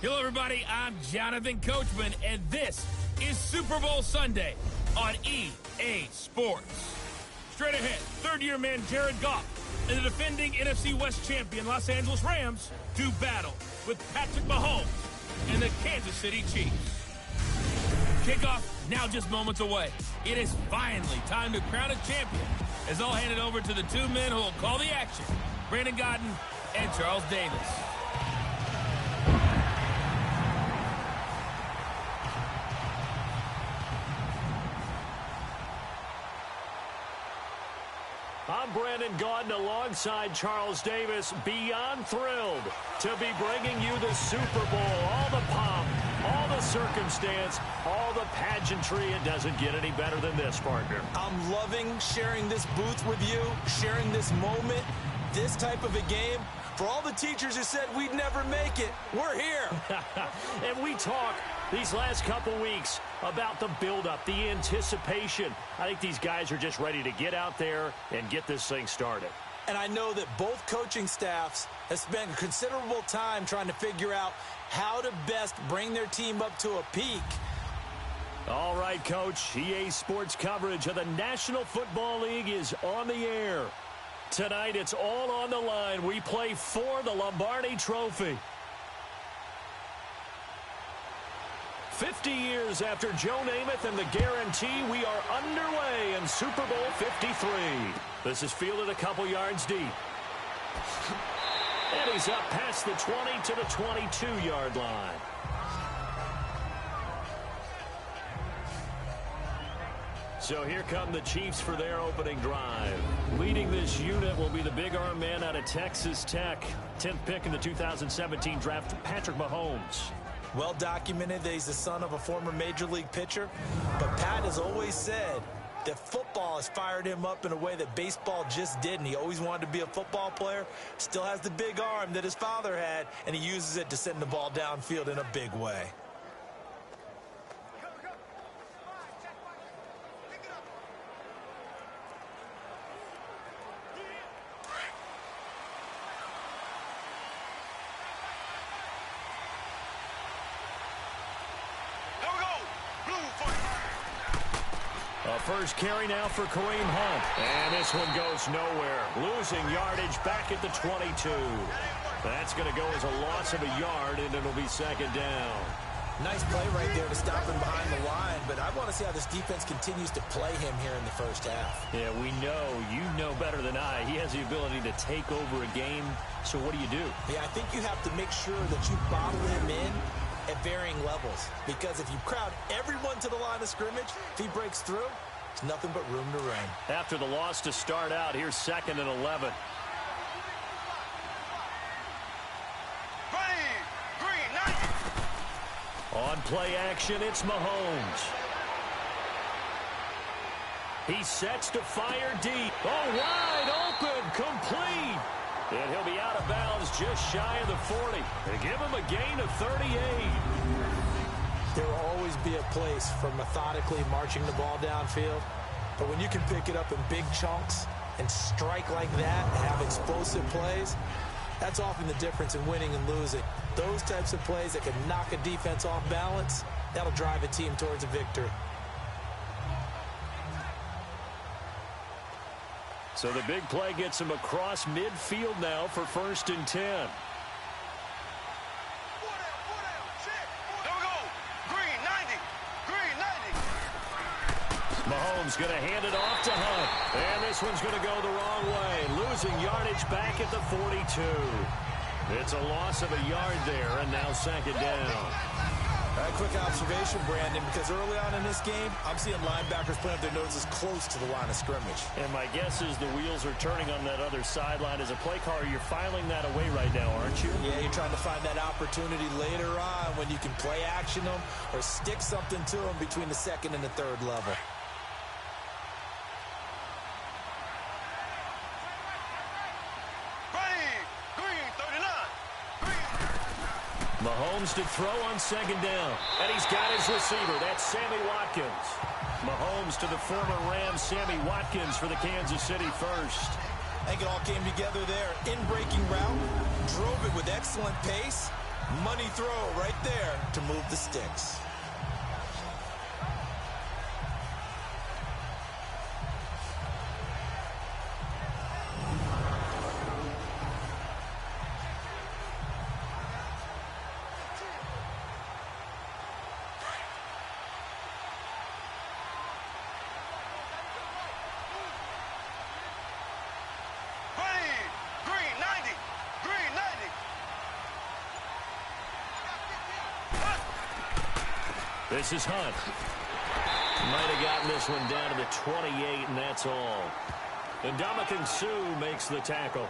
Hello, everybody. I'm Jonathan Coachman, and this is Super Bowl Sunday on EA Sports. Straight ahead, third-year man Jared Goff and the defending NFC West champion Los Angeles Rams do battle with Patrick Mahomes and the Kansas City Chiefs. Kickoff now just moments away. It is finally time to crown a champion as I'll hand it over to the two men who will call the action, Brandon Gaudin and Charles Davis. I'm Brandon Gaudin alongside Charles Davis. Beyond thrilled to be bringing you the Super Bowl. All the pomp, all the circumstance, all the pageantry. It doesn't get any better than this, partner. I'm loving sharing this booth with you, sharing this moment, this type of a game. For all the teachers who said we'd never make it, we're here. And we talk these last couple weeks about the buildup, the anticipation. I think these guys are just ready to get out there and get this thing started. And I know that both coaching staffs have spent considerable time trying to figure out how to best bring their team up to a peak. All right, Coach. EA Sports coverage of the National Football League is on the air. Tonight, it's all on the line. We play for the Lombardi Trophy. 50 years after Joe Namath and the guarantee, we are underway in Super Bowl 53. This is fielded a couple yards deep. And he's up past the 20 to the 22-yard line. So here come the Chiefs for their opening drive. Leading this unit will be the big arm man out of Texas Tech. 10th pick in the 2017 draft, Patrick Mahomes. Well documented that he's the son of a former major league pitcher. But Pat has always said that football has fired him up in a way that baseball just didn't. He always wanted to be a football player. Still has the big arm that his father had, and he uses it to send the ball downfield in a big way. First carry now for Kareem Hunt. And this one goes nowhere. Losing yardage back at the 22. That's going to go as a loss of a yard, and it'll be second down. Nice play right there to stop him behind the line, but I want to see how this defense continues to play him here in the first half. Yeah, we know. You know better than I. He has the ability to take over a game, so what do you do? Yeah, I think you have to make sure that you bottle him in at varying levels, because if you crowd everyone to the line of scrimmage, if he breaks through, there's nothing but room to run. After the loss to start out, here's 2nd and 11. On play action, it's Mahomes. He sets to fire deep. Oh, wide open, complete. And he'll be out of bounds just shy of the 40. They give him a gain of 38. There will always be a place for methodically marching the ball downfield. But when you can pick it up in big chunks and strike like that and have explosive plays, that's often the difference in winning and losing. Those types of plays that can knock a defense off balance, that'll drive a team towards a victory. So the big play gets him across midfield now for 1st and 10. Mahomes going to hand it off to Hunt. And this one's going to go the wrong way. Losing yardage back at the 42. It's a loss of a yard there, and now second down. All right, quick observation, Brandon, because early on in this game, I'm seeing linebackers putting up their noses close to the line of scrimmage. And my guess is the wheels are turning on that other sideline. As a play caller, you're filing that away right now, aren't you? Yeah, you're trying to find that opportunity later on when you can play action them or stick something to them between the 2nd and the 3rd level. Mahomes to throw on 2nd down. And he's got his receiver. That's Sammy Watkins. Mahomes to the former Rams, Sammy Watkins for the Kansas City first. I think it all came together there. In-breaking route, drove it with excellent pace, Money throw right there to move the sticks. This is Hunt. Might have gotten this one down to the 28, and that's all. And Ndamukong Suh makes the tackle.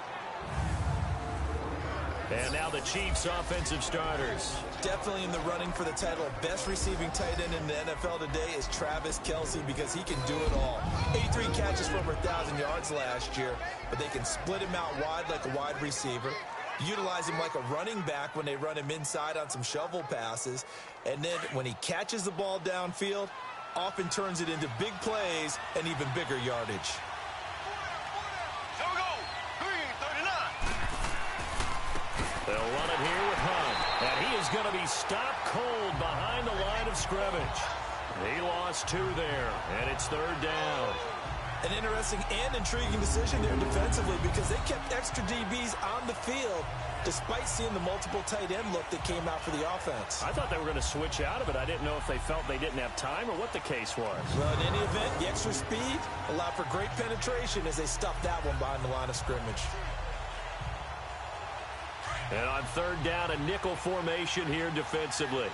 And now the Chiefs' offensive starters. Definitely in the running for the title of best receiving tight end in the NFL today is Travis Kelce, because he can do it all. 83 catches for over 1,000 yards last year, but they can split him out wide like a wide receiver, utilize him like a running back when they run him inside on some shovel passes, and then when he catches the ball downfield, often turns it into big plays and even bigger yardage. They'll run it here with Hunt, and he is going to be stopped cold behind the line of scrimmage. He lost 2 there, and it's 3rd down. An interesting and intriguing decision there defensively, because they kept extra DBs on the field despite seeing the multiple tight end look that came out for the offense. I thought they were going to switch out of it. I didn't know if they felt they didn't have time or what the case was. Well, in any event, the extra speed allowed for great penetration as they stuffed that one behind the line of scrimmage. And on 3rd down, a nickel formation here defensively.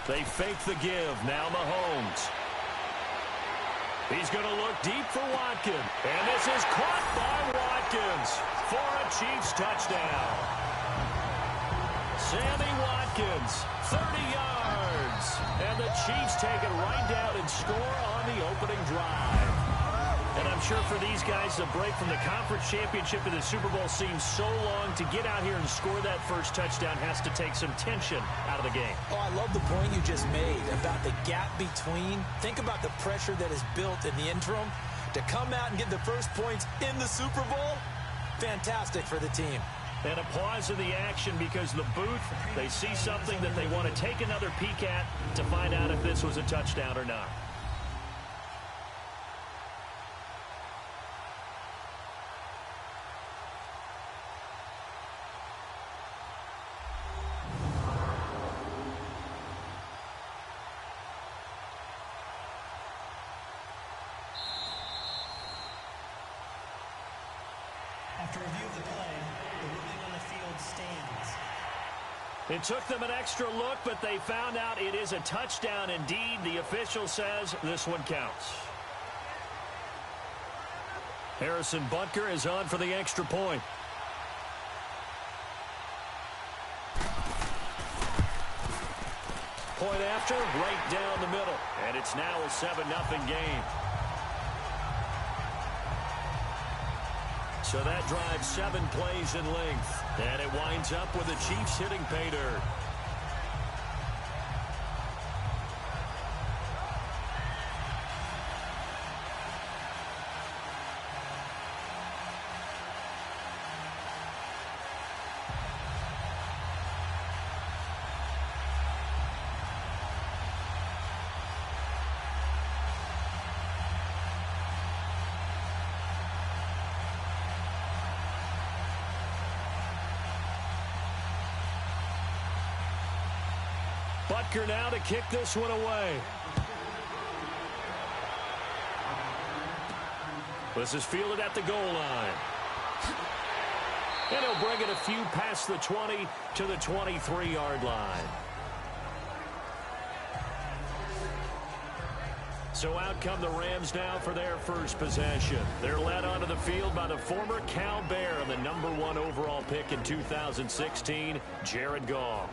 They fake the give. Now Mahomes. He's going to look deep for Watkins. And this is caught by Watkins for a Chiefs touchdown. Sammy Watkins, 30 yards. And the Chiefs take it right down and score on the opening drive. And I'm sure for these guys, the break from the conference championship to the Super Bowl seems so long. To get out here and score that first touchdown has to take some tension out of the game. Oh, I love the point you just made about the gap between. Think about the pressure that is built in the interim. To come out and get the first points in the Super Bowl, fantastic for the team. And a pause in the action because the booth, they see something that they want to take another peek at to find out if this was a touchdown or not. After review of the play, the ruling on the field stands. It took them an extra look, but they found out it is a touchdown indeed. The official says this one counts. Harrison Butker is on for the extra point. Point after, right down the middle. And it's now a 7-0 game. So that drives 7 plays in length. And it winds up with the Chiefs hitting pay dirt. Butker now to kick this one away. This is fielded at the goal line. And he'll bring it a few past the 20 to the 23-yard line. So out come the Rams now for their first possession. They're led onto the field by the former Cal Bear and the #1 overall pick in 2016, Jared Goff.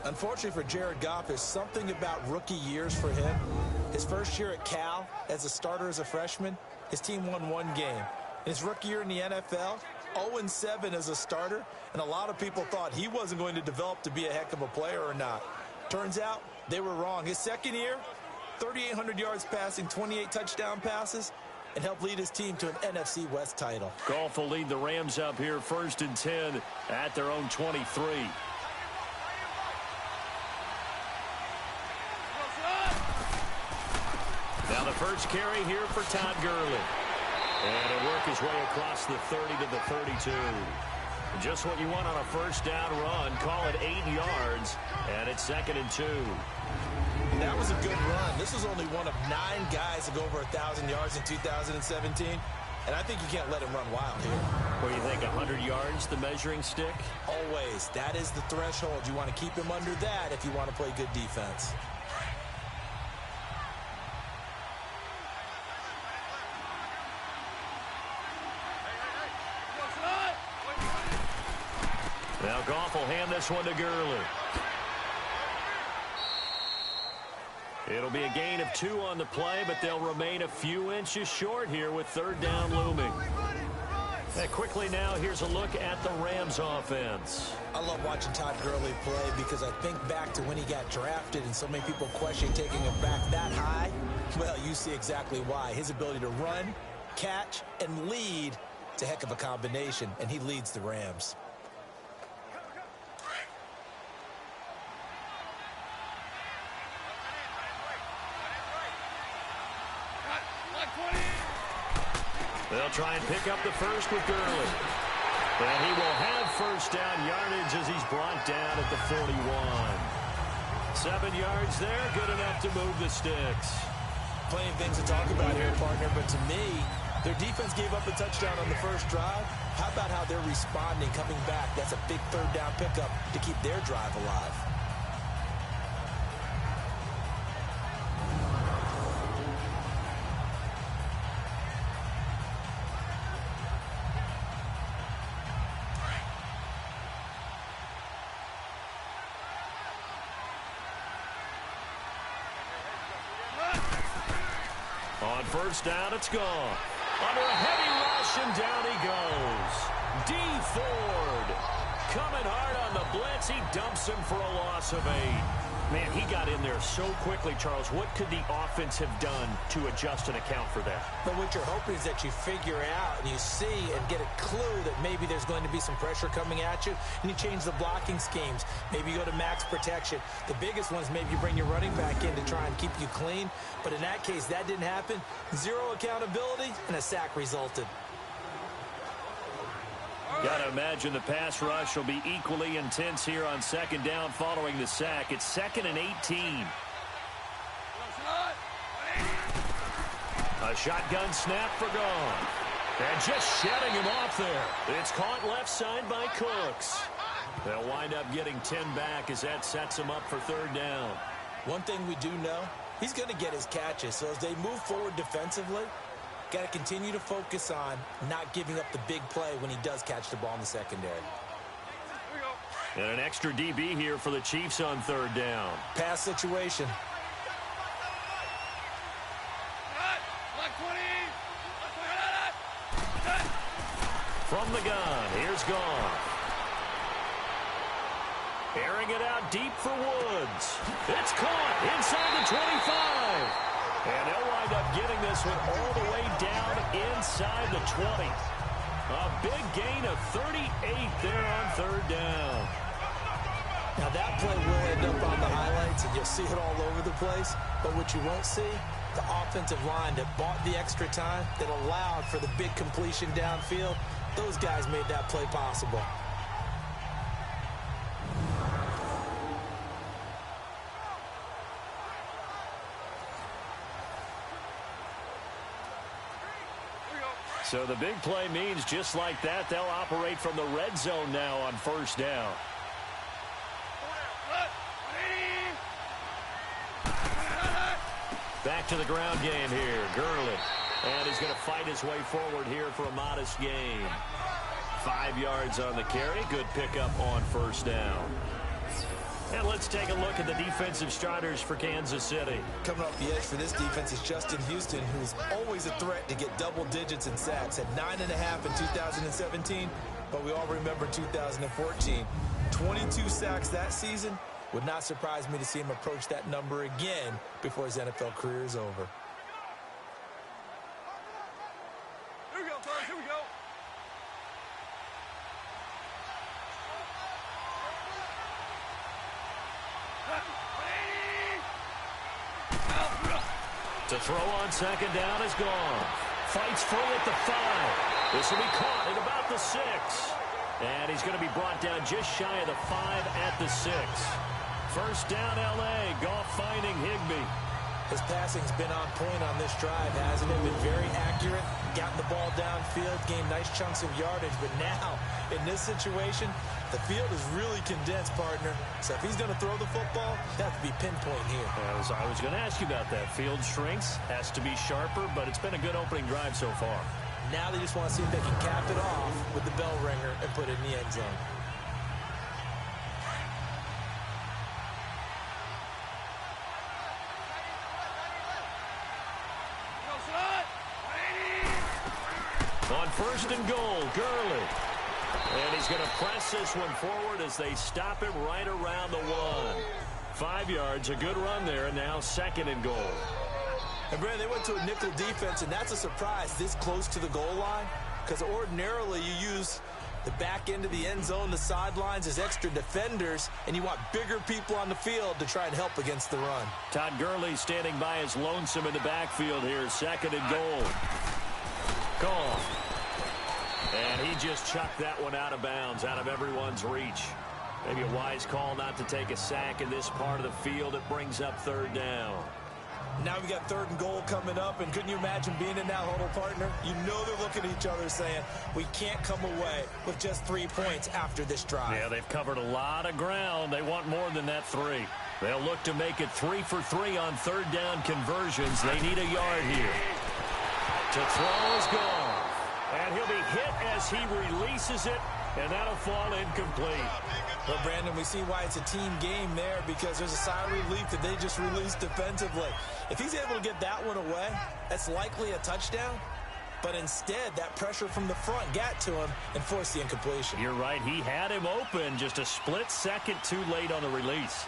Unfortunately for Jared Goff, there's something about rookie years for him. His first year at Cal as a starter as a freshman, his team won 1 game. In his rookie year in the NFL, 0-7 as a starter, and a lot of people thought he wasn't going to develop to be a heck of a player or not. Turns out they were wrong. His second year, 3,800 yards passing, 28 touchdown passes, and help lead his team to an NFC West title. Goff will lead the Rams up here 1st and 10 at their own 23. Now the first carry here for Todd Gurley. And he'll work his way across the 30 to the 32. Just what you want on a first down run. Call it 8 yards, and it's 2nd and 2. That was a good run. This was only one of 9 guys to go over 1,000 yards in 2017, and I think you can't let him run wild here. What do you think, 100 yards, the measuring stick? Always. That is the threshold. You want to keep him under that if you want to play good defense. Now Goff will hand this one to Gurley. It'll be a gain of 2 on the play, but they'll remain a few inches short here with 3rd down looming. And quickly now, here's a look at the Rams offense. I love watching Todd Gurley play because I think back to when he got drafted and so many people question taking him back that high. Well, you see exactly why. His ability to run, catch, and lead, it's a heck of a combination, and he leads the Rams. They'll try and pick up the first with Gurley. And he will have first down yardage as he's brought down at the 41. 7 yards there, good enough to move the sticks. Plenty of things to talk about here, partner, but to me, their defense gave up a touchdown on the first drive. How about how they're responding, coming back? That's a big 3rd down pickup to keep their drive alive. On first down, it's gone. Under a heavy rush, and down he goes. Dee Ford coming hard on the blitz. He dumps him for a loss of 8. Man, he got in there so quickly, Charles. What could the offense have done to adjust and account for that? But what you're hoping is that you figure out and you see and get a clue that maybe there's going to be some pressure coming at you, and you change the blocking schemes. Maybe you go to max protection. The biggest one is maybe you bring your running back in to try and keep you clean. But in that case, that didn't happen. 0 accountability, and a sack resulted. Got to imagine the pass rush will be equally intense here on 2nd down following the sack. It's 2nd and 18. A shotgun snap for Goff. And just shedding him off there. It's caught left side by Cooks. They'll wind up getting 10 back as that sets him up for 3rd down. One thing we do know, he's going to get his catches. So as they move forward defensively, got to continue to focus on not giving up the big play when he does catch the ball in the secondary. And an extra DB here for the Chiefs on 3rd down. Pass situation. From the gun, here's Goff. Airing it out deep for Woods. It's caught inside the 25. And they'll wind up getting this one all the way down inside the 20. A big gain of 38 there on 3rd down. Now that play will end up on the highlights, and you'll see it all over the place. But what you won't see, the offensive line that bought the extra time, that allowed for the big completion downfield, those guys made that play possible. So the big play means just like that, they'll operate from the red zone now on 1st down. Back to the ground game here, Gurley. And he's going to fight his way forward here for a modest gain. 5 yards on the carry. Good pickup on 1st down. And let's take a look at the defensive starters for Kansas City. Coming off the edge for this defense is Justin Houston, who's always a threat to get double digits in sacks. At 9.5 in 2017, but we all remember 2014. 22 sacks that season. Would not surprise me to see him approach that number again before his NFL career is over. To throw on second down is gone. Fights free at the 5. This will be caught at about the 6. And he's going to be brought down just shy of the 5 at the 6. First down, L.A. Goff finding Higbee. His passing's been on point on this drive, hasn't it? Been very accurate, gotten the ball downfield, gained nice chunks of yardage. But now, in this situation, the field is really condensed, partner. So if he's going to throw the football, that has to be pinpoint here. I was going to ask you about that. Field shrinks, has to be sharper, but it's been a good opening drive so far. Now they just want to see if they can cap it off with the bell ringer and put it in the end zone. On first and goal, Gurley. And he's going to press this one forward as they stop him right around the 1. 5 yards, a good run there, and now second and goal. And, Brandon, they went to a nickel defense, and that's a surprise this close to the goal line, because ordinarily you use the back end of the end zone, the sidelines as extra defenders, and you want bigger people on the field to try and help against the run. Todd Gurley standing by his lonesome in the backfield here, second and goal. Goal. And he just chucked that one out of bounds, out of everyone's reach. Maybe a wise call not to take a sack in this part of the field. It brings up third down. Now we got third and goal coming up, and couldn't you imagine being in that huddle, partner? You know they're looking at each other saying, we can't come away with just 3 points after this drive. Yeah, they've covered a lot of ground. They want more than that 3. They'll look to make it 3 for 3 on third down conversions. They need a yard here. To throw is gone. And he'll be hit as he releases it, and that'll fall incomplete. Well, Brandon, we see why it's a team game there, because there's a sigh of relief that they just released defensively. If he's able to get that one away, that's likely a touchdown. But instead, that pressure from the front got to him and forced the incompletion. You're right. He had him open, just a split second too late on the release.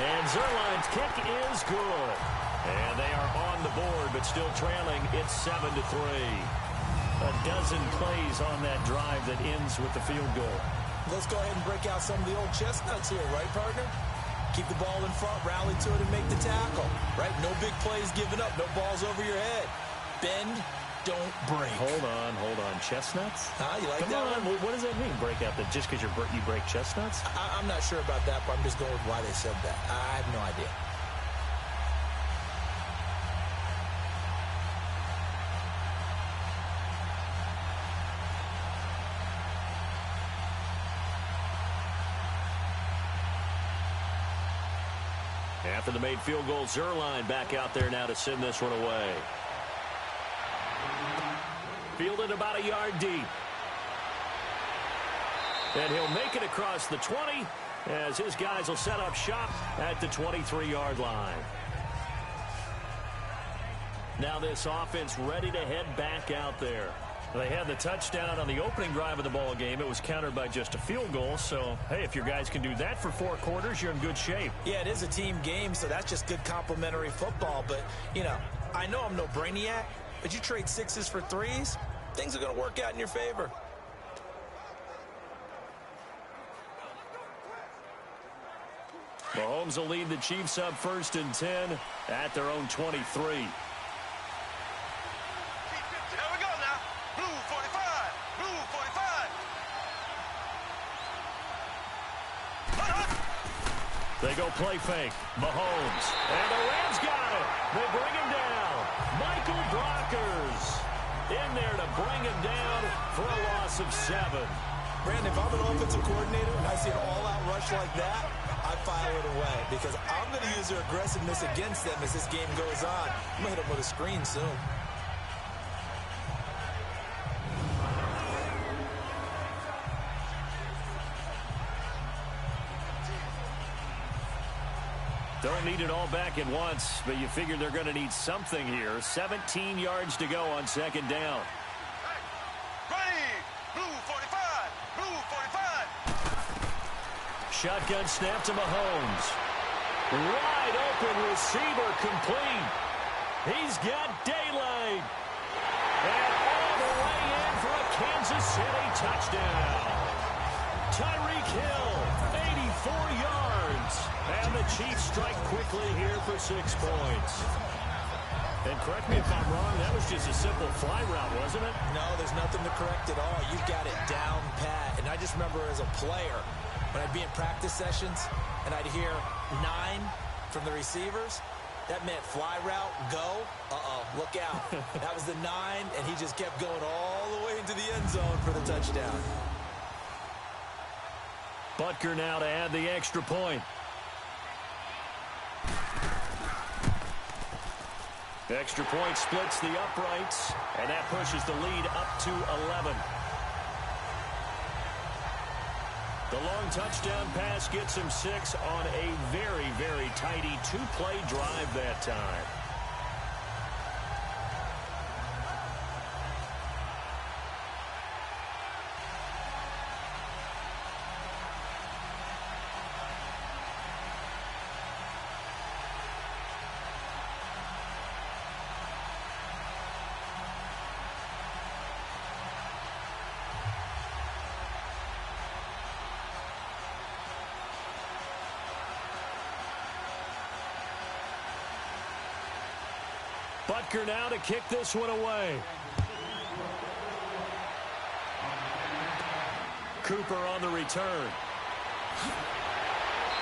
And Zuerlein's kick is good. And they are on the board, but still trailing. It's 7-3. A dozen plays on that drive that ends with the field goal. Let's go ahead and break out some of the old chestnuts here, right, partner? Keep the ball in front, rally to it, and make the tackle, right? No big plays given up, no balls over your head. Bend, don't break. Hold on. Chestnuts? You like Come that on. one? What does that mean, break out? That just because you break chestnuts? I'm not sure about that, but I'm just going with why they said that. I have no idea. After the made field goal, Zuerlein back out there now to send this one away. Fielded about a yard deep. And he'll make it across the 20 as his guys will set up shop at the 23-yard line. Now this offense ready to head back out there. They had the touchdown on the opening drive of the ball game. It was countered by just a field goal. So, hey, if your guys can do that for 4 quarters, you're in good shape. Yeah, it is a team game, so that's just good complementary football. But, you know, I know I'm no brainiac, but you trade 6s for 3s, things are going to work out in your favor. Mahomes will lead the Chiefs up 1st and 10 at their own 23. They go play fake. Mahomes. And the Rams got it. They bring him down. Michael Brockers in there to bring him down for a loss of 7. Brandon, if I'm an offensive coordinator and I see an all-out rush like that, I file it away because I'm going to use their aggressiveness against them as this game goes on. I'm going to hit them with a screen soon. Don't need it all back at once, but you figure they're going to need something here. 17 yards to go on 2nd down. Ready, blue 45, blue 45. Shotgun snap to Mahomes. Wide open receiver complete. He's got daylight. And all the way in for a Kansas City touchdown. Tyreek Hill, 84 Chiefs strike quickly here for 6 points. And correct me if I'm wrong, that was just a simple fly route, wasn't it? No, there's nothing to correct at all. You've got it down pat. And I just remember as a player, when I'd be in practice sessions and I'd hear 9 from the receivers, that meant fly route, go, look out. That was the 9, and he just kept going all the way into the end zone for the touchdown. Butker now to add the extra point. The extra point splits the uprights, and that pushes the lead up to 11. The long touchdown pass gets him 6 on a very, very tidy 2-play drive that time. Butker now to kick this one away. Cooper on the return.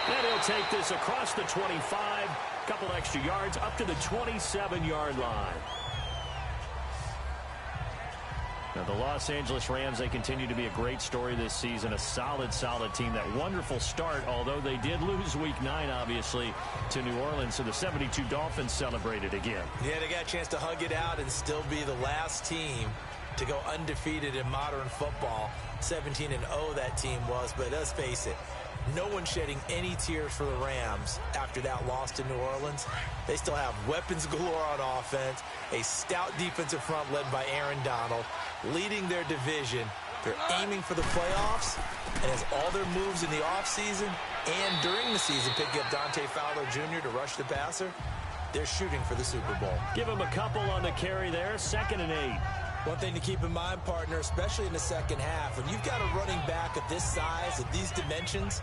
And he'll take this across the 25. Couple extra yards up to the 27-yard line. Now, the Los Angeles Rams, they continue to be a great story this season. A solid, solid team. That wonderful start, although they did lose Week 9, obviously, to New Orleans. So the 72 Dolphins celebrated again. Yeah, they got a chance to hug it out and still be the last team to go undefeated in modern football. 17-0 that team was, but let's face it, no one shedding any tears for the Rams after that loss to New Orleans. They still have weapons galore on offense, a stout defensive front led by Aaron Donald, leading their division. They're aiming for the playoffs, and as all their moves in the offseason and during the season picking up Dante Fowler Jr. to rush the passer, they're shooting for the Super Bowl. Give him a couple on the carry there, 2nd and 8. One thing to keep in mind, partner, especially in the second half, when you've got a running back of this size, of these dimensions,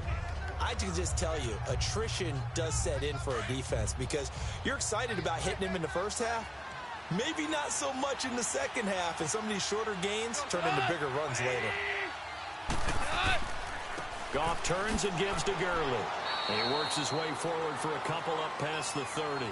I can just tell you, attrition does set in for a defense because you're excited about hitting him in the first half. Maybe not so much in the second half, and some of these shorter gains turn into bigger runs later. Goff turns and gives to Gurley. And he works his way forward for a couple up past the 30.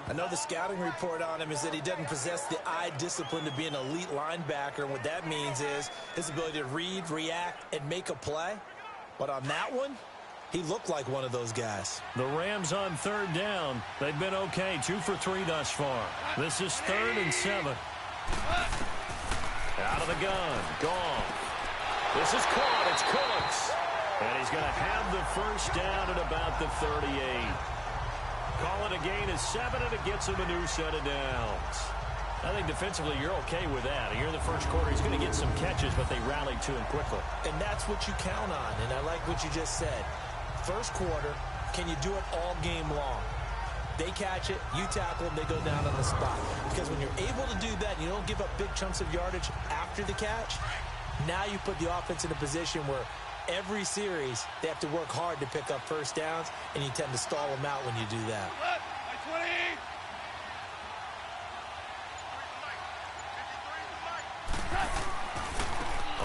I know the scouting report on him is that he doesn't possess the eye discipline to be an elite linebacker, and what that means is his ability to read, react, and make a play. But on that one, he looked like one of those guys. The Rams on 3rd down. They've been okay, 2 for 3 thus far. This is 3rd and 7. Out of the gun, Goff. This is caught, it's Cooks. And he's going to have the first down at about the 38. Call it a gain of 7, and it gets him a new set of downs. I think defensively you're okay with that. Here in the first quarter, he's going to get some catches, but they rallied to him quickly. And that's what you count on, and I like what you just said. First quarter, can you do it all game long? They catch it, you tackle them, they go down on the spot. Because when you're able to do that and you don't give up big chunks of yardage after the catch, now you put the offense in a position where every series, they have to work hard to pick up first downs, and you tend to stall them out when you do that.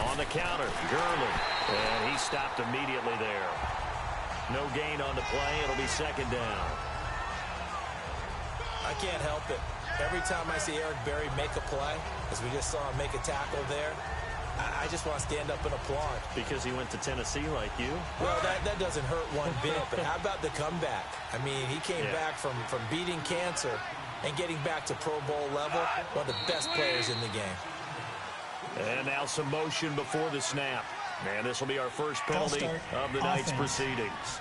On the counter, Gurley. And he stopped immediately there. No gain on the play. It'll be 2nd down. I can't help it. Every time I see Eric Berry make a play, as we just saw him make a tackle there, I just want to stand up and applaud. Because he went to Tennessee like you? Well, that doesn't hurt one bit, but how about the comeback? I mean, he came back from beating cancer and getting back to Pro Bowl level, one of the best players in the game. And now some motion before the snap. And this will be our first penalty of the night's proceedings.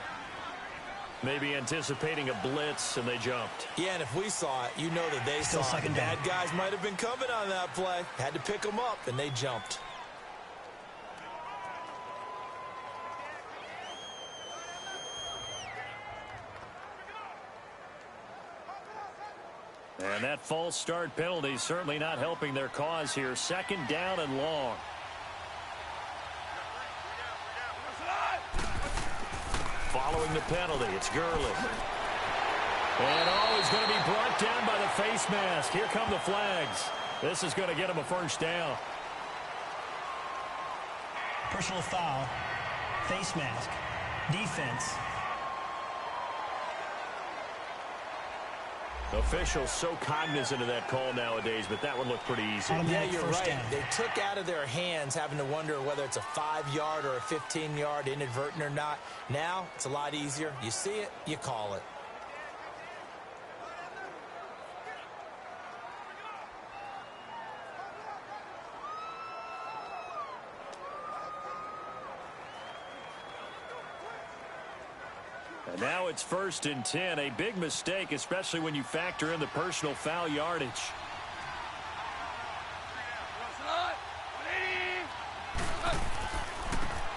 Maybe anticipating a blitz, and they jumped. Yeah, and if we saw it, you know that they saw it. The bad guys might have been coming on that play. Had to pick them up, and they jumped. And that false start penalty certainly not helping their cause here. 2nd down and long. following the penalty. It's Gurley. And he's going to be brought down by the face mask. Here come the flags. This is going to get him a first down. Personal foul. Face mask. Defense. Officials so cognizant of that call nowadays, but that one looked pretty easy. Yeah, you're right. They took out of their hands having to wonder whether it's a 5-yard or a 15-yard inadvertent or not. Now, it's a lot easier. You see it, you call it. And now it's 1st and 10. A big mistake, especially when you factor in the personal foul yardage.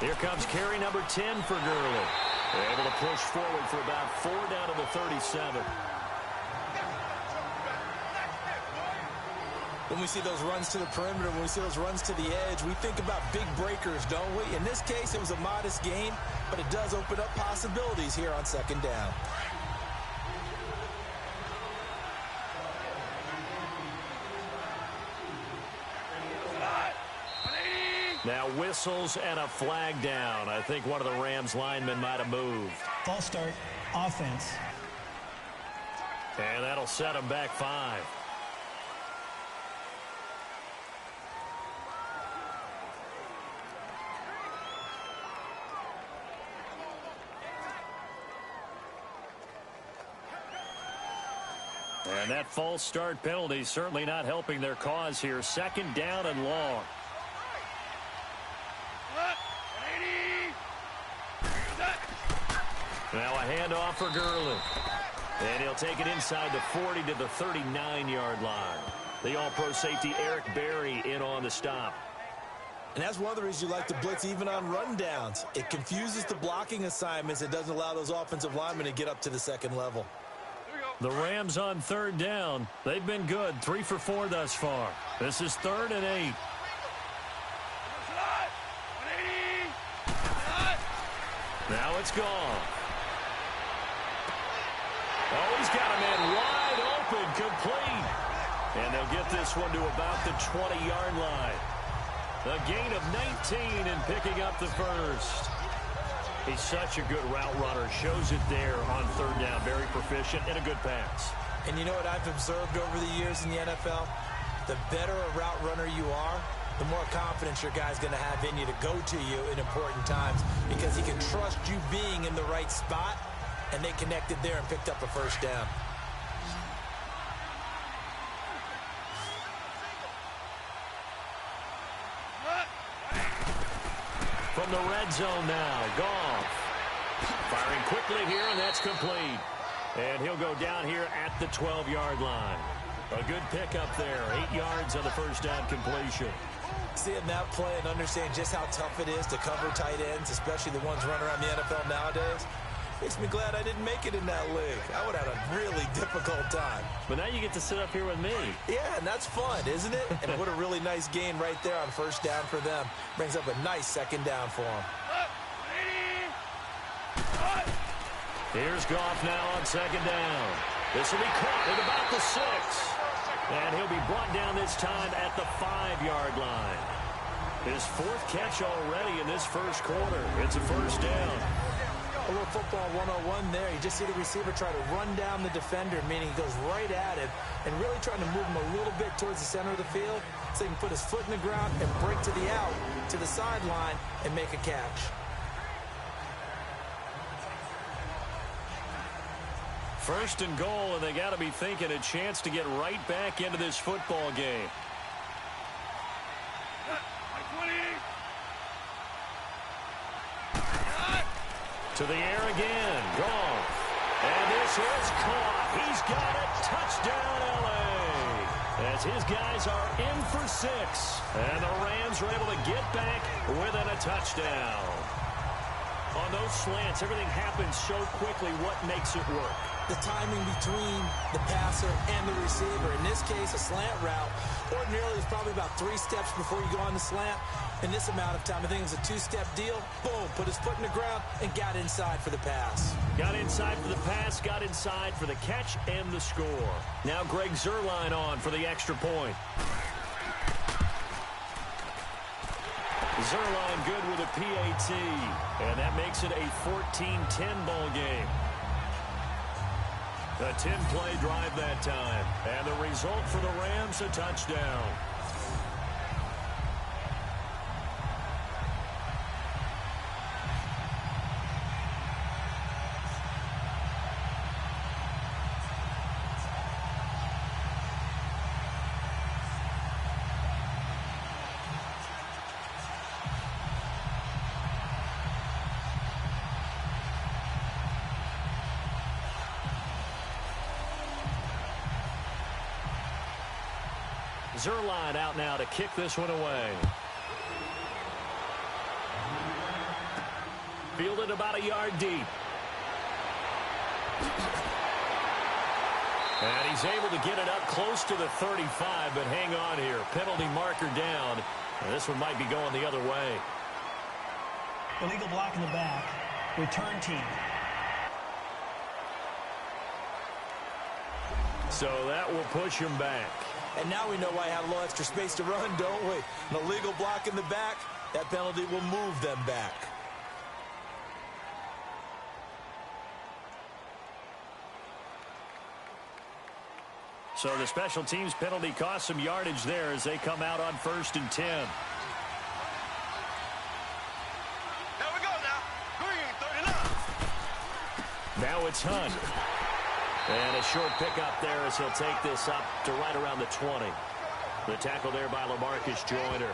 Here comes carry number 10 for Gurley. They're able to push forward for about 4 down to the 37. When we see those runs to the perimeter, when we see those runs to the edge, we think about big breakers, don't we? In this case, it was a modest gain, but it does open up possibilities here on 2nd down. Now whistles and a flag down. I think one of the Rams linemen might have moved. False start. Offense. And that'll set them back 5. And that false start penalty certainly not helping their cause here. 2nd down and long. Now a handoff for Gurley. And he'll take it inside the 40 to the 39-yard line. The all-pro safety Eric Berry in on the stop. And that's one of the reasons you like to blitz even on rundowns. It confuses the blocking assignments. It doesn't allow those offensive linemen to get up to the 2nd level. The Rams on 3rd down. They've been good. 3 for 4 thus far. This is 3rd and 8. Now it's gone. Oh, he's got a man wide open, complete. And they'll get this one to about the 20-yard line. A gain of 19 and picking up the first. He's such a good route runner. Shows it there on 3rd down. Very proficient and a good pass. And you know what I've observed over the years in the NFL? The better a route runner you are, the more confidence your guy's going to have in you to go to you in important times because he can trust you being in the right spot, and they connected there and picked up a first down. From the red zone now, Goff. Firing quickly here, and that's complete. And he'll go down here at the 12-yard line. A good pickup there, 8 yards on the first down completion. Seeing that play and understand just how tough it is to cover tight ends, especially the ones running around the NFL nowadays, makes me glad I didn't make it in that league. I would have had a really difficult time. But now you get to sit up here with me. Yeah, and that's fun, isn't it? And what a really nice gain right there on first down for them. Brings up a nice 2nd down for them. Here's Goff now on 2nd down. This will be caught at about the 6. And he'll be brought down this time at the 5-yard line. His 4th catch already in this first quarter. It's a first down. A little football 101 there. You just see the receiver try to run down the defender, meaning he goes right at him and really trying to move him a little bit towards the center of the field so he can put his foot in the ground and break to the out, to the sideline, and make a catch. First and goal, and they got to be thinking a chance to get right back into this football game. To the air again, Goff. And this is caught. He's got it. Touchdown, L.A. As his guys are in for 6. And the Rams are able to get back within a touchdown. On those slants, everything happens so quickly. What makes it work? The timing between the passer and the receiver. In this case, a slant route. Ordinarily, it's probably about 3 steps before you go on the slant. In this amount of time, I think it was a 2-step deal. Boom, put his foot in the ground and got inside for the pass. Got inside for the pass, got inside for the catch and the score. Now Greg Zuerlein on for the extra point. Zuerlein good with a PAT, and that makes it a 14-10 ball game. A 10-play drive that time, and the result for the Rams, a touchdown. Zuerlein out now to kick this one away. Fielded about a yard deep. And he's able to get it up close to the 35, but hang on here. Penalty marker down. And this one might be going the other way. Illegal block in the back. Return team. So that will push him back. And now we know why I have a little extra space to run, don't we? An illegal block in the back, that penalty will move them back. So the special teams penalty cost some yardage there as they come out on 1st and 10. Here we go now. Green, 39. Now it's Hunt. And a short pickup there as he'll take this up to right around the 20. The tackle there by LaMarcus Joyner.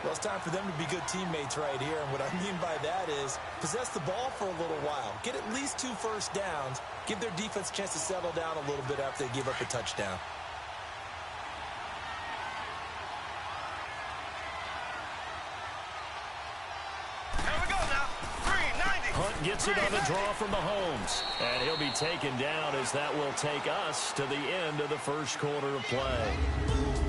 Well, it's time for them to be good teammates right here. And what I mean by that is possess the ball for a little while. Get at least 2 first downs. Give their defense a chance to settle down a little bit after they give up a touchdown. Hunt gets it on the draw from Mahomes. And he'll be taken down as that will take us to the end of the first quarter of play.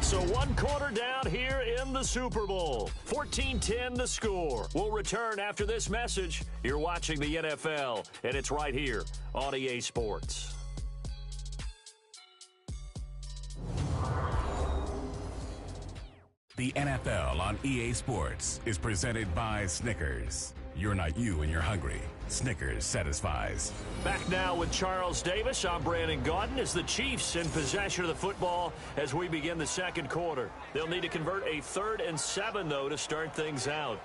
So 1 quarter down here in the Super Bowl. 14-10 the score. We'll return after this message. You're watching the NFL, and it's right here on EA Sports. The NFL on EA Sports is presented by Snickers. You're not you when you're hungry. Snickers satisfies. Back now with Charles Davis. I'm Brandon Gaudin as the Chiefs in possession of the football as we begin the second quarter. They'll need to convert a 3rd and 7, though, to start things out.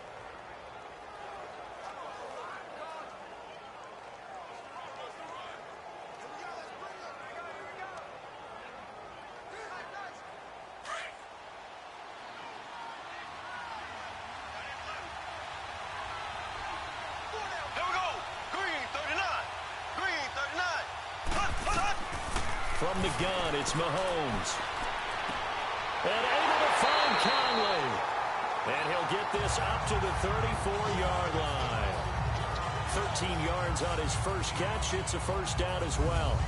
From the gun, it's Mahomes. And able to find Conley. And he'll get this up to the 34-yard line. 13 yards on his first catch. It's a first down as well.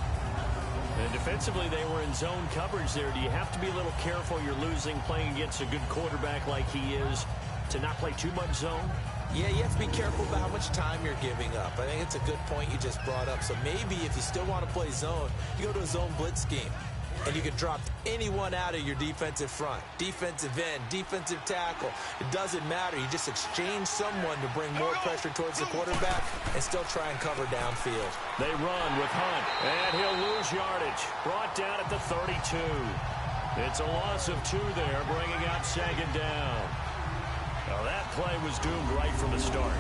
And defensively, they were in zone coverage there. Do you have to be a little careful? You're losing playing against a good quarterback like he is to not play too much zone? Yeah, you have to be careful about how much time you're giving up. I think it's a good point you just brought up. So maybe if you still want to play zone, you go to a zone blitz scheme. And you can drop anyone out of your defensive front. Defensive end, defensive tackle. It doesn't matter. You just exchange someone to bring more pressure towards the quarterback and still try and cover downfield. They run with Hunt, and he'll lose yardage. Brought down at the 32. It's a loss of 2 there, bringing up 2nd down. Now that play was doomed right from the start.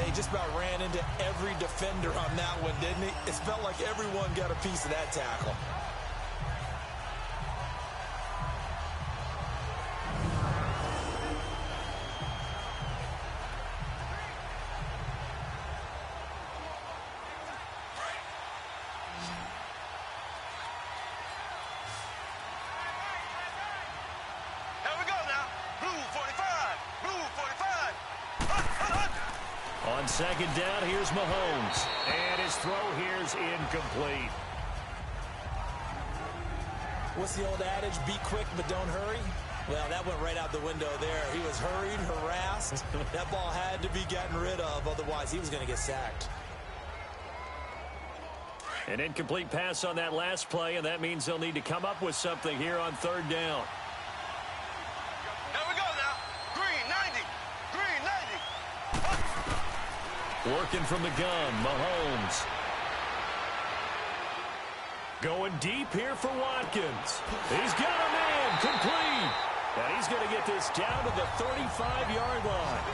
He just about ran into every defender on that one, didn't he? It felt like everyone got a piece of that tackle. On 2nd down, here's Mahomes. And his throw here's incomplete. What's the old adage? Be quick, but don't hurry. Well, that went right out the window there. He was hurried, harassed. That ball had to be gotten rid of, otherwise he was going to get sacked. An incomplete pass on that last play, and that means they'll need to come up with something here on third down. Here we go now. Green 90. Green 90. Working from the gun, Mahomes. Going deep here for Watkins. He's got a man, complete. And he's going to get this down to the 35-yard line.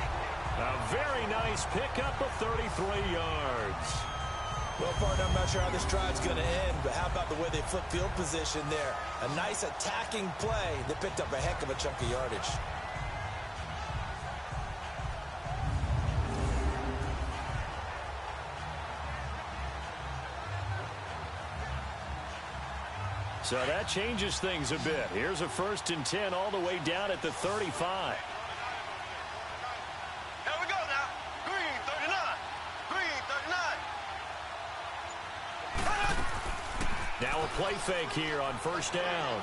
A very nice pickup of 33 yards. Well, partner, I'm not sure how this drive's going to end, but how about the way they flip field position there? A nice attacking play that picked up a heck of a chunk of yardage. So that changes things a bit. Here's a 1st and 10 all the way down at the 35. Here we go now. Green 39. Green 39. Now a play fake here on 1st down.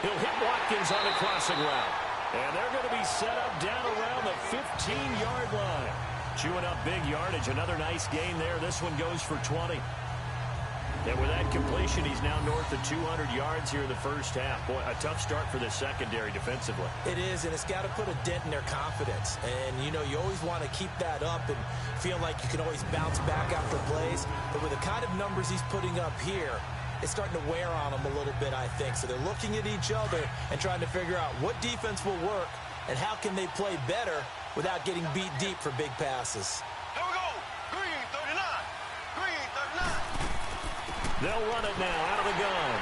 He'll hit Watkins on the crossing route. And they're going to be set up down around the 15-yard line. Chewing up big yardage. Another nice gain there. This one goes for 20. And with that completion, he's now north of 200 yards here in the first half. Boy, a tough start for the secondary defensively. It is, and it's got to put a dent in their confidence. And, you know, you always want to keep that up and feel like you can always bounce back after plays. But with the kind of numbers he's putting up here, it's starting to wear on them a little bit, I think. So they're looking at each other and trying to figure out what defense will work and how can they play better without getting beat deep for big passes. Here we go. Green 39. Green 39. They'll run it now out of the gun.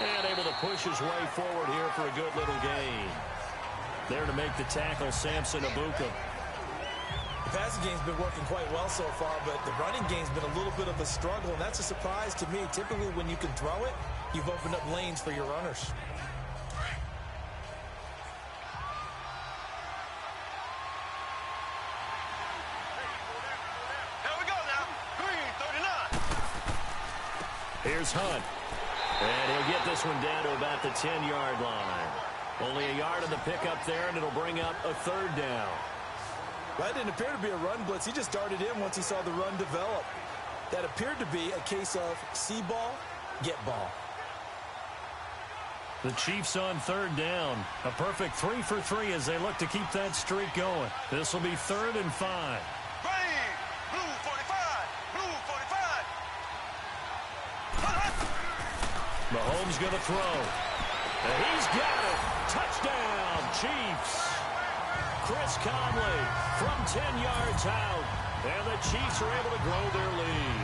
And able to push his way forward here for a good little gain. There to make the tackle, Samson Abuka. The passing game's been working quite well so far, but the running game's been a little bit of a struggle, and that's a surprise to me. Typically, when you can throw it, you've opened up lanes for your runners. Here's Hunt. And he'll get this one down to about the 10-yard line. Only a yard on the pickup there, and it'll bring up a 3rd down. That didn't appear to be a run blitz. He just darted in once he saw the run develop. That appeared to be a case of see ball, get ball. The Chiefs on 3rd down. A perfect 3 for 3 as they look to keep that streak going. This will be 3rd and 5. Mahomes going to throw. And he's got it. Touchdown, Chiefs. Chris Conley from 10 yards out. And the Chiefs are able to grow their lead.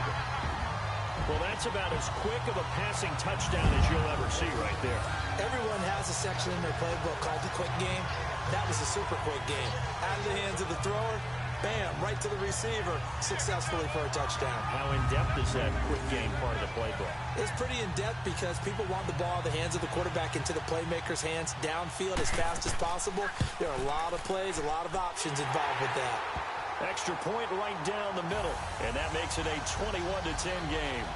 Well, that's about as quick of a passing touchdown as you'll ever see right there. Everyone has a section in their playbook called the quick game. That was a super quick game. Out of the hands of the thrower, bam, right to the receiver, successfully for a touchdown. How in-depth is that quick game part of the playbook? It's pretty in-depth because people want the ball in the hands of the quarterback into the playmaker's hands downfield as fast as possible. There are a lot of plays, a lot of options involved with that. Extra point right down the middle, and that makes it a 21-10 game.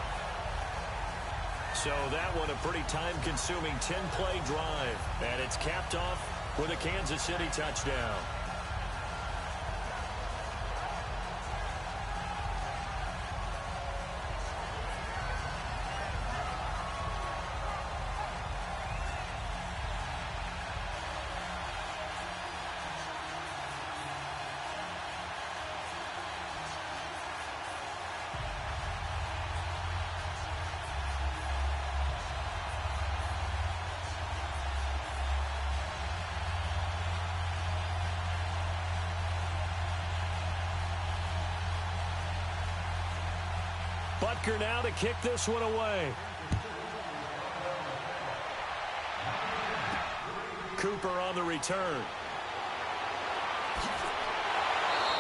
So that one a pretty time-consuming 10-play drive, and it's capped off with a Kansas City touchdown. Butker now to kick this one away. Cooper on the return.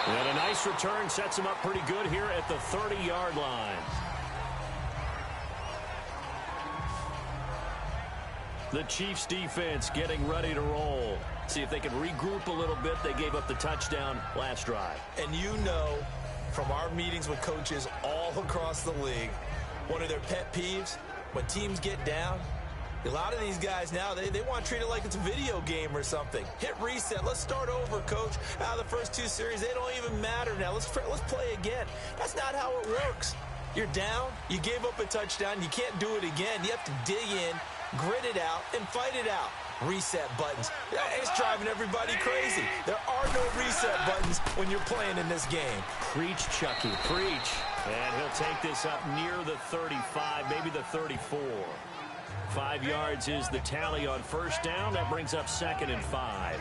And a nice return sets him up pretty good here at the 30-yard line. The Chiefs defense getting ready to roll. See if they can regroup a little bit. They gave up the touchdown last drive. And you know, from our meetings with coaches all across the league, one of their pet peeves, when teams get down, a lot of these guys now, they want to treat it like it's a video game or something. Hit reset. Let's start over, coach. Out of the first 2 series, they don't even matter now. Let's play again. That's not how it works. You're down. You gave up a touchdown. You can't do it again. You have to dig in, grit it out, and fight it out. Reset buttons. It's driving everybody crazy. There are no reset buttons when you're playing in this game. Preach, Chucky, preach. And he'll take this up near the 35, maybe the 34. 5 yards is the tally on first down. That brings up 2nd and 5.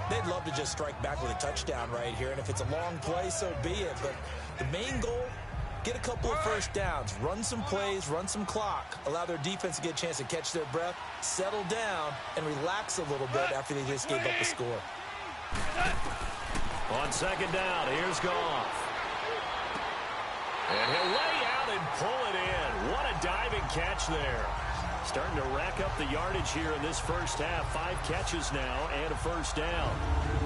They'd love to just strike back with a touchdown right here, and if it's a long play, so be it. But the main goal, get a couple of first downs, run some plays, run some clock, allow their defense to get a chance to catch their breath, settle down, and relax a little bit after they just gave up a score. On second down, here's Goff. And he'll lay out and pull it in. What a diving catch there. Starting to rack up the yardage here in this first half. 5 catches now and a first down.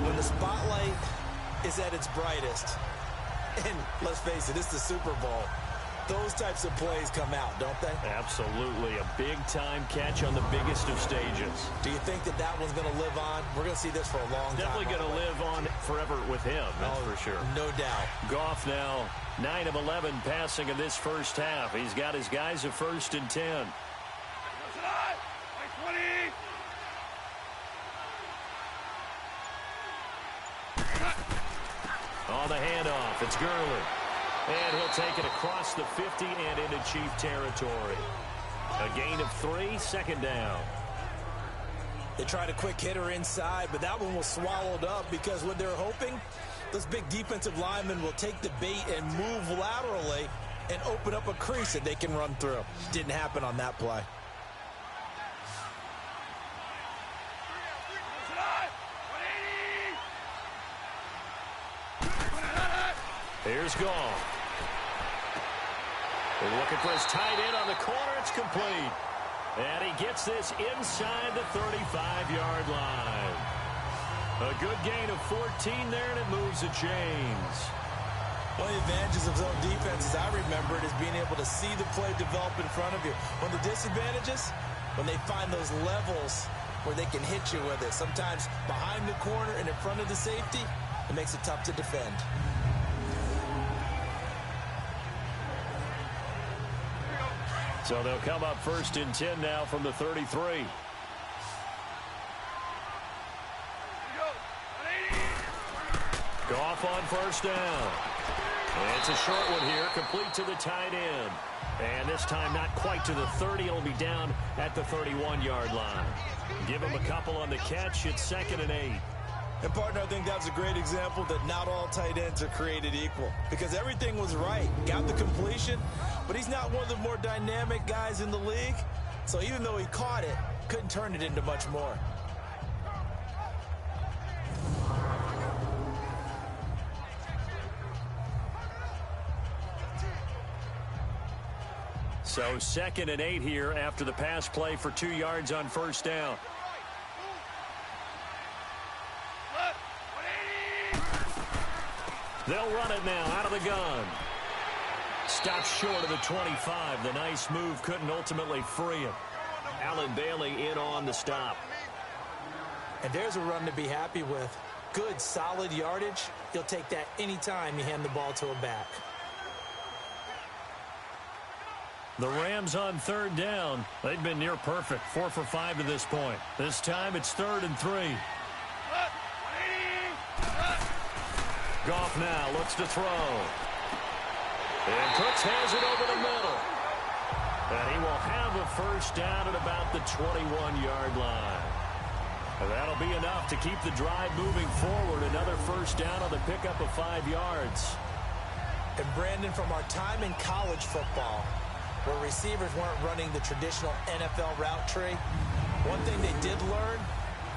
When the spotlight is at its brightest, and let's face it, it's the Super Bowl, those types of plays come out, don't they? Absolutely. A big-time catch on the biggest of stages. Do you think that one's going to live on? We're going to see this for a long time. Definitely going to live on forever with him, that's for sure. No doubt. Goff now 9 of 11 passing in this first half. He's got his guys at 1st and 10. On the handoff, it's Gurley. And he'll take it across the 50 and into Chief territory. A gain of 3, 2nd down. They tried a quick hitter inside, but that one was swallowed up because what they're hoping, those big defensive linemen will take the bait and move laterally and open up a crease that they can run through. Didn't happen on that play. Here's Goff. They're looking for his tight end on the corner. It's complete. And he gets this inside the 35-yard line. A good gain of 14 there, and it moves the chains. One of the advantages of zone defense, as I remember it, is being able to see the play develop in front of you. One of the disadvantages, when they find those levels where they can hit you with it. Sometimes behind the corner and in front of the safety, it makes it tough to defend. So they'll come up 1st and 10 now from the 33. Goff on first down. And it's a short one here, complete to the tight end. And this time not quite to the 30. It'll be down at the 31-yard line. Give him a couple on the catch. It's 2nd and 8. And, partner, I think that's a great example that not all tight ends are created equal because everything was right. Got the completion, but he's not one of the more dynamic guys in the league. So even though he caught it, couldn't turn it into much more. So 2nd and 8 here after the pass play for 2 yards on first down. They'll run it now out of the gun. Stops short of the 25. The nice move couldn't ultimately free him. Allen Bailey in on the stop. And there's a run to be happy with. Good, solid yardage. You'll take that anytime you hand the ball to a back. The Rams on 3rd down. They've been near perfect. 4 for 5 to this point. This time it's 3rd and 3. Goff now looks to throw. And Cooks has it over the middle. And he will have a first down at about the 21-yard line. And that'll be enough to keep the drive moving forward. Another first down on the pickup of 5 yards. And Brandon, from our time in college football, where receivers weren't running the traditional NFL route tree, one thing they did learn,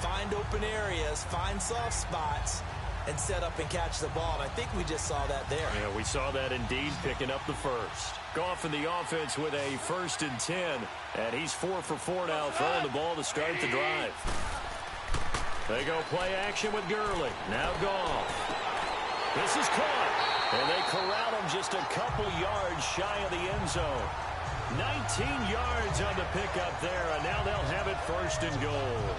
find open areas, find soft spots, and set up and catch the ball. And I think we just saw that there. Yeah, we saw that indeed, picking up the first. Goff in the offense with a 1st and 10. And he's 4 for 4 now, throwing the ball to start the drive. They go play action with Gurley. Now Goff. This is caught. And they corral him just a couple yards shy of the end zone. 19 yards on the pickup there, and now they'll have it first and goal.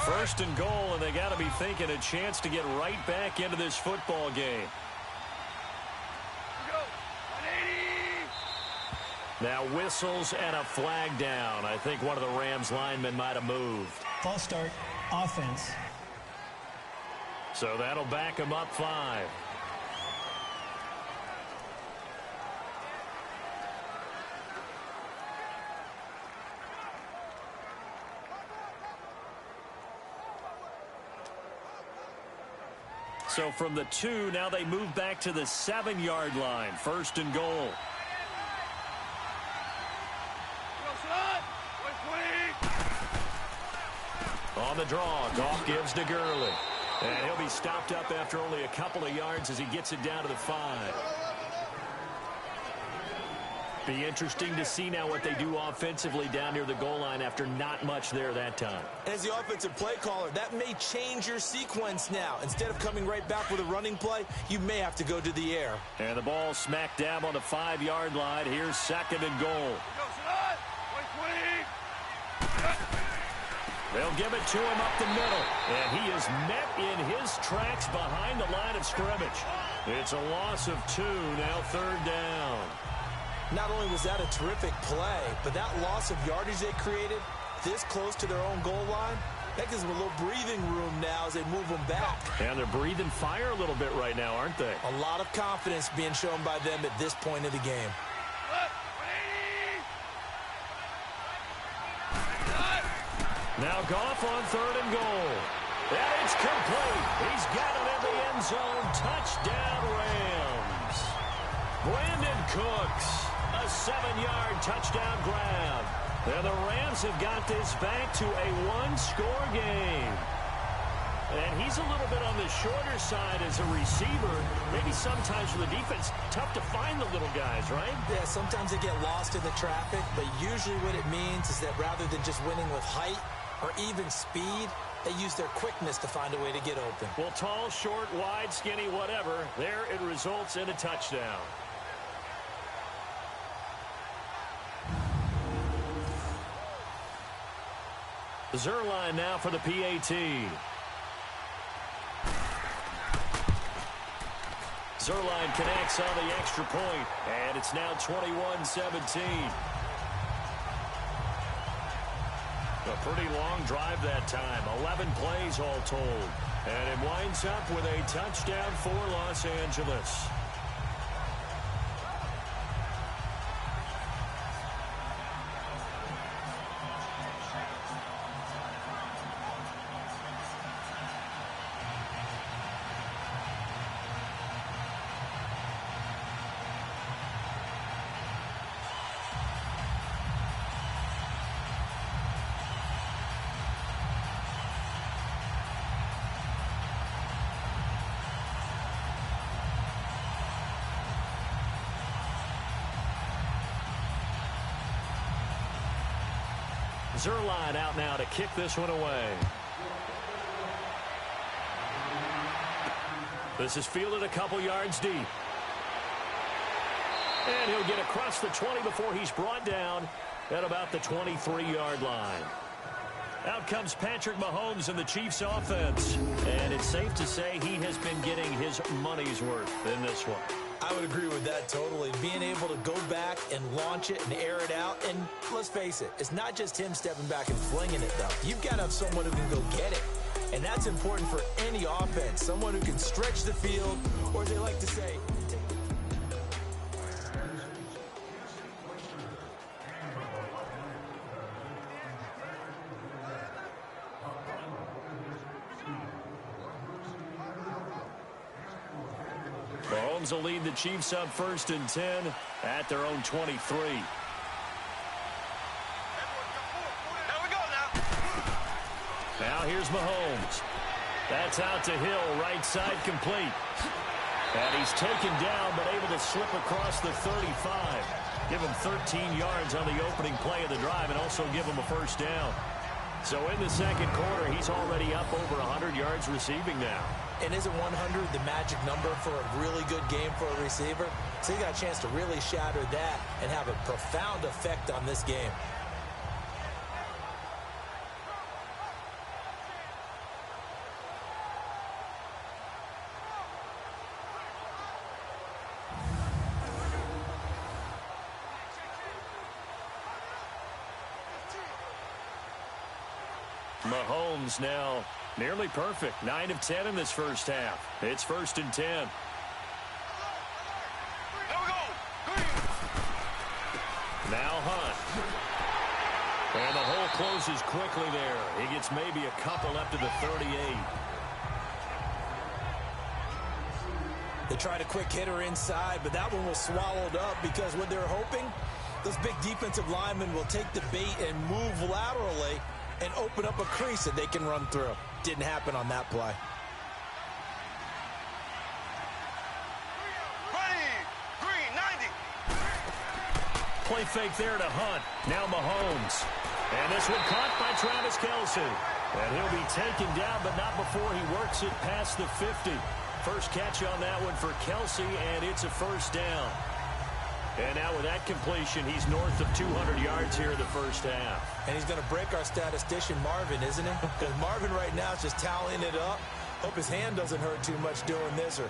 First and goal, and they got to be thinking a chance to get right back into this football game. Now whistles and a flag down. I think one of the Rams linemen might have moved. False start, offense. So that'll back him up 5. So from the 2, now they move back to the 7-yard line. First and goal. On the draw, Goff gives to Gurley. And he'll be stopped up after only a couple of yards as he gets it down to the 5. Be interesting to see now what they do offensively down near the goal line after not much there that time. As the offensive play caller, that may change your sequence now. Instead of coming right back with a running play, you may have to go to the air. And the ball smack dab on the 5-yard line. Here's second and goal. They'll give it to him up the middle. And he is met in his tracks behind the line of scrimmage. It's a loss of 2, now third down. Not only was that a terrific play, but that loss of yardage they created this close to their own goal line, that gives them a little breathing room now as they move them back. And they're breathing fire a little bit right now, aren't they? A lot of confidence being shown by them at this point of the game. Now Goff on third and goal. And it's complete. He's got it in the end zone. Touchdown, Rams. Brandon Cooks, a 7-yard touchdown grab. And the Rams have got this back to a 1-score game. And he's a little bit on the shorter side as a receiver. Maybe sometimes for the defense, tough to find the little guys, right? Yeah, sometimes they get lost in the traffic, but usually what it means is that rather than just winning with height or even speed, they use their quickness to find a way to get open. Well, tall, short, wide, skinny, whatever, there it results in a touchdown. Zuerlein now for the PAT. Zuerlein connects on the extra point, and it's now 21-17. A pretty long drive that time, 11 plays all told. And it winds up with a touchdown for Los Angeles. Zuerlein out now to kick this one away. This is fielded a couple yards deep. And he'll get across the 20 before he's brought down at about the 23-yard line. Out comes Patrick Mahomes and the Chiefs offense. And it's safe to say he has been getting his money's worth in this one. I would agree with that totally. Being able to go back and launch it and air it out. And let's face it, it's not just him stepping back and flinging it, though. You've got to have someone who can go get it. And that's important for any offense. Someone who can stretch the field, or as they like to say, Mahomes will lead the Chiefs up 1st and 10 at their own 23. Now we go now. Now here's Mahomes. That's out to Hill, right side complete. And he's taken down, but able to slip across the 35. Give him 13 yards on the opening play of the drive and also give him a first down. So in the second quarter, he's already up over 100 yards receiving now. And isn't 100 the magic number for a really good game for a receiver? So he got a chance to really shatter that and have a profound effect on this game. Mahomes now nearly perfect. 9 of 10 in this first half. It's 1st and 10. Here we go. Now Hunt. And the hole closes quickly there. He gets maybe a couple up to the 38. They tried a quick hitter inside, but that one was swallowed up because what they're hoping, those big defensive linemen will take the bait and move laterally and open up a crease that they can run through. Didn't happen on that play. Ready. Green, 90. Play fake there to Hunt. Now Mahomes. And this one caught by Travis Kelce. And he'll be taken down, but not before he works it past the 50. First catch on that one for Kelce, and it's a first down. And now with that completion, he's north of 200 yards here in the first half. And he's going to break our statistician Marvin, isn't he? Because Marvin right now is just tallying it up. Hope his hand doesn't hurt too much doing this or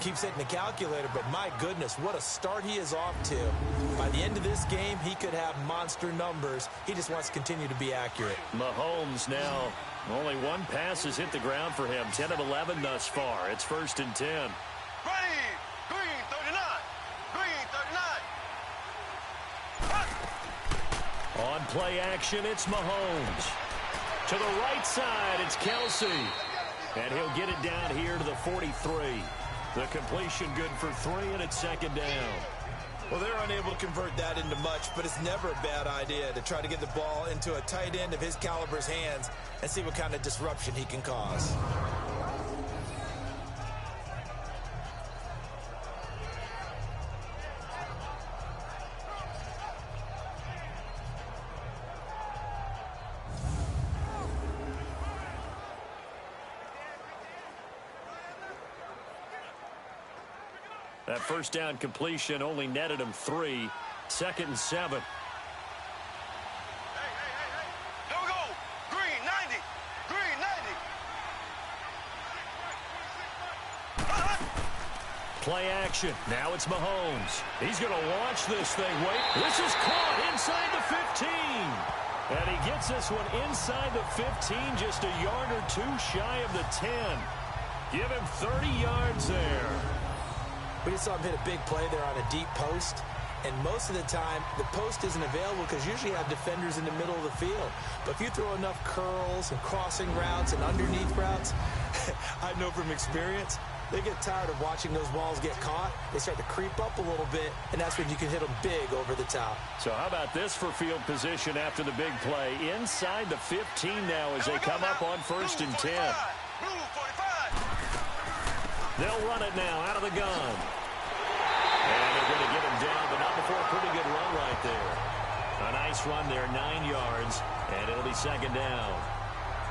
keeps hitting the calculator. But my goodness, what a start he is off to. By the end of this game, he could have monster numbers. He just wants to continue to be accurate. Mahomes now, only one pass has hit the ground for him. 10 of 11 thus far. It's 1st and 10. Ready. Green, 39. Green, 39. On play action, it's Mahomes. To the right side, it's Kelce. And he'll get it down here to the 43. The completion good for 3, and it's 2nd down. Well, they're unable to convert that into much, but it's never a bad idea to try to get the ball into a tight end of his caliber's hands and see what kind of disruption he can cause. That first down completion only netted him 3. 2nd and 7. Hey. Here we go. Green, 90. Green, 90. Play action. Now it's Mahomes. He's going to launch this thing. Wait. This is caught inside the 15. And he gets this one inside the 15, just a yard or two shy of the 10. Give him 30 yards there. We just saw him hit a big play there on a deep post. And most of the time, the post isn't available because usually you have defenders in the middle of the field. But if you throw enough curls and crossing routes and underneath routes, I know from experience, they get tired of watching those balls get caught. They start to creep up a little bit, and that's when you can hit them big over the top. So how about this for field position after the big play? Inside the 15 now as they come up on 1st and 10. Blue 45. They'll run it now out of the gun. And they're going to get him down, but not before a pretty good run right there. A nice run there, 9 yards, and it'll be 2nd down.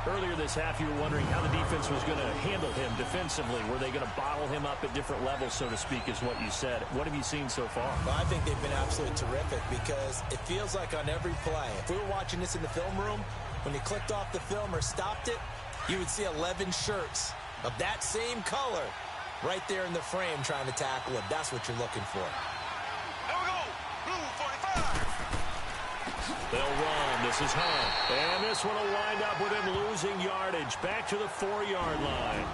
Earlier this half, you were wondering how the defense was going to handle him defensively. Were they going to bottle him up at different levels, so to speak, is what you said. What have you seen so far? Well, I think they've been absolutely terrific because it feels like on every play, if we were watching this in the film room, when you clicked off the film or stopped it, you would see 11 shirts of that same color right there in the frame trying to tackle him. That's what you're looking for. Here we go. Blue 45. They'll run. This is Hunt. And this one will wind up with him losing yardage. Back to the 4-yard line.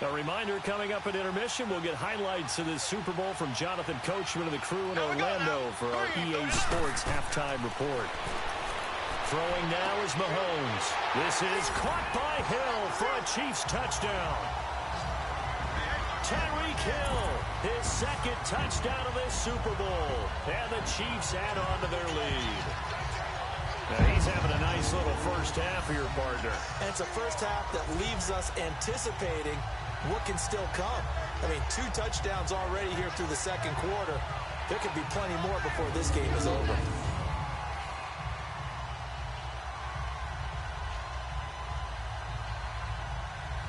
A reminder, coming up at intermission, we'll get highlights of this Super Bowl from Jonathan Coachman and the crew in Orlando for our EA Sports halftime report. Throwing now is Mahomes. This is caught by Hill for a Chiefs touchdown. Tyreek Hill, his second touchdown of this Super Bowl. And the Chiefs add on to their lead. Now he's having a nice little first half for your partner. And it's a first half that leaves us anticipating what can still come. I mean, 2 touchdowns already here through the second quarter. There could be plenty more before this game is over.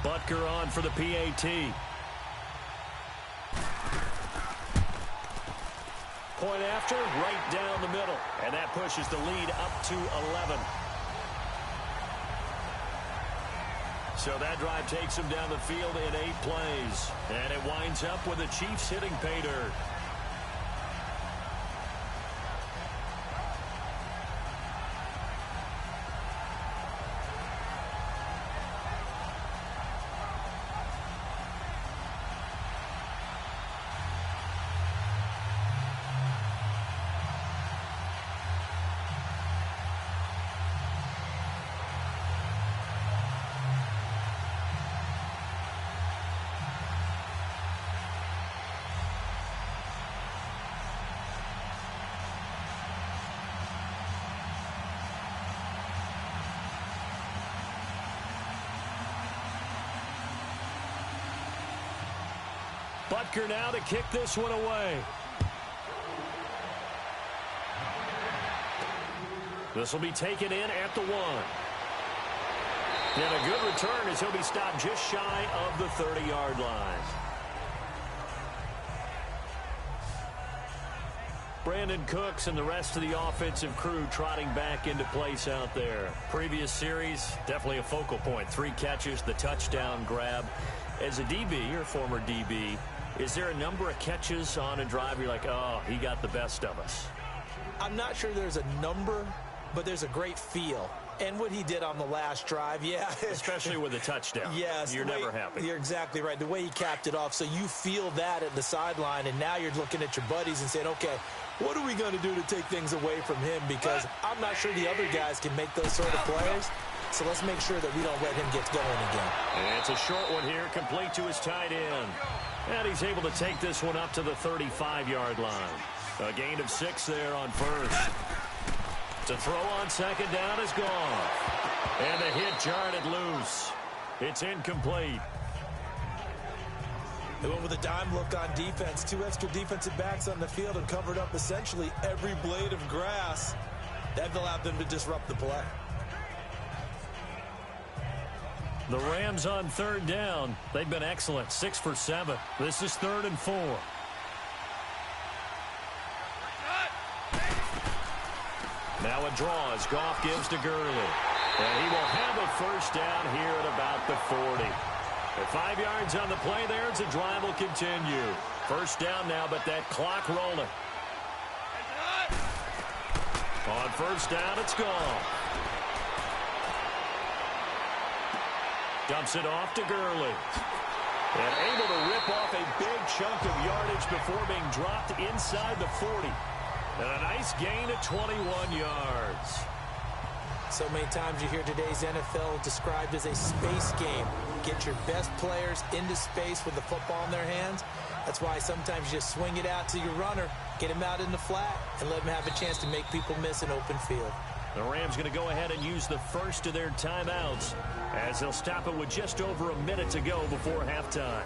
Butker on for the PAT. Point after, right down the middle. And that pushes the lead up to 11. So that drive takes him down the field in 8 plays. And it winds up with the Chiefs hitting pay dirt. Butker now to kick this one away. This will be taken in at the 1. And a good return as he'll be stopped just shy of the 30-yard line. Brandon Cooks and the rest of the offensive crew trotting back into place out there. Previous series, definitely a focal point. 3 catches, the touchdown grab. As a DB, or former DB, is there a number of catches on a drive you're like, oh, he got the best of us? I'm not sure there's a number, but there's a great feel. And what he did on the last drive, yeah. Especially with a touchdown. Yes. You're never happy. You're exactly right. The way he capped it off, so you feel that at the sideline, and now you're looking at your buddies and saying, okay, what are we going to do to take things away from him? Because I'm not sure the other guys can make those sort of plays. So let's make sure that we don't let him get going again. And it's a short one here, complete to his tight end. And he's able to take this one up to the 35-yard line. A gain of 6 there on first. To throw on second down is gone. And the hit jarred it loose. It's incomplete. They went with a dime look on defense. 2 extra defensive backs on the field and covered up essentially every blade of grass. That allowed them to disrupt the play. The Rams on third down. They've been excellent. 6 for 7. This is 3rd and 4. Now a draw as Goff gives to Gurley. And he will have a first down here at about the 40. At 5 yards on the play there, the drive will continue. First down now, but that clock rolling. On first down, it's gone. Dumps it off to Gurley. And able to rip off a big chunk of yardage before being dropped inside the 40. And a nice gain of 21 yards. So many times you hear today's NFL described as a space game. Get your best players into space with the football in their hands. That's why sometimes you just swing it out to your runner, get him out in the flat, and let him have a chance to make people miss an open field. The Rams going to go ahead and use the first of their timeouts as they'll stop it with just over a minute to go before halftime.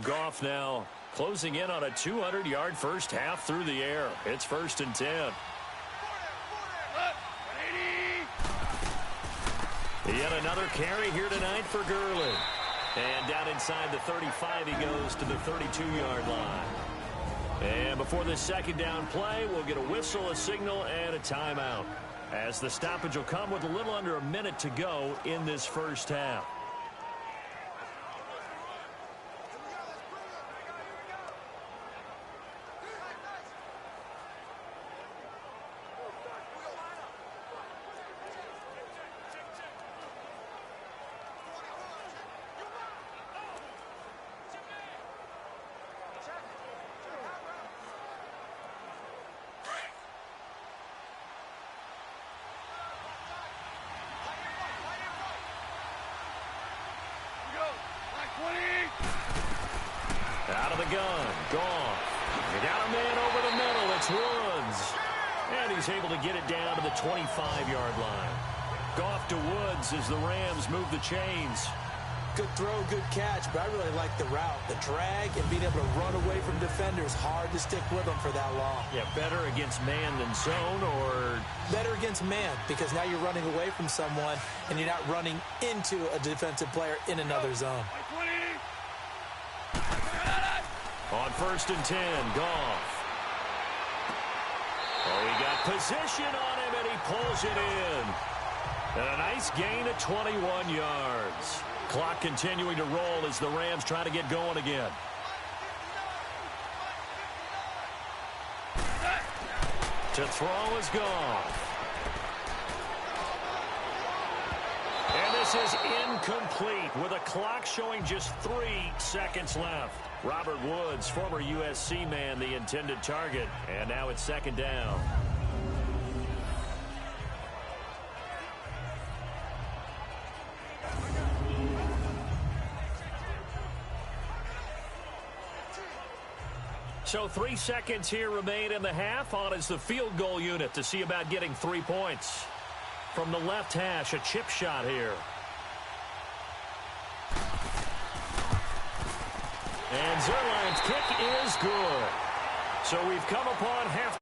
Goff now closing in on a 200-yard first half through the air. It's 1st and 10. Yet another carry here tonight for Gurley. And down inside the 35 he goes to the 32-yard line. And before this second down play, we'll get a whistle, a signal, and a timeout, as the stoppage will come with a little under a minute to go in this first half. Out of the gun, Goff. You got a man over the middle. It's Woods. And he's able to get it down to the 25-yard line. Goff to Woods as the Rams move the chains. Good throw, good catch, but I really like the route. The drag and being able to run away from defenders, hard to stick with them for that long. Yeah, better against man than zone, or... Better against man, because now you're running away from someone and you're not running into a defensive player in another zone. On 1st and 10, Goff. Oh, he got position on him, and he pulls it in. And a nice gain of 21 yards. Clock continuing to roll as the Rams try to get going again. To throw is Goff. And this is incomplete with a clock showing just 3 seconds left. Robert Woods, former USC man, the intended target. And now it's second down. So 3 seconds here remain in the half. On is the field goal unit to see about getting 3 points. From the left hash, a chip shot here. And Zuerlein's kick is good. So we've come upon halftime.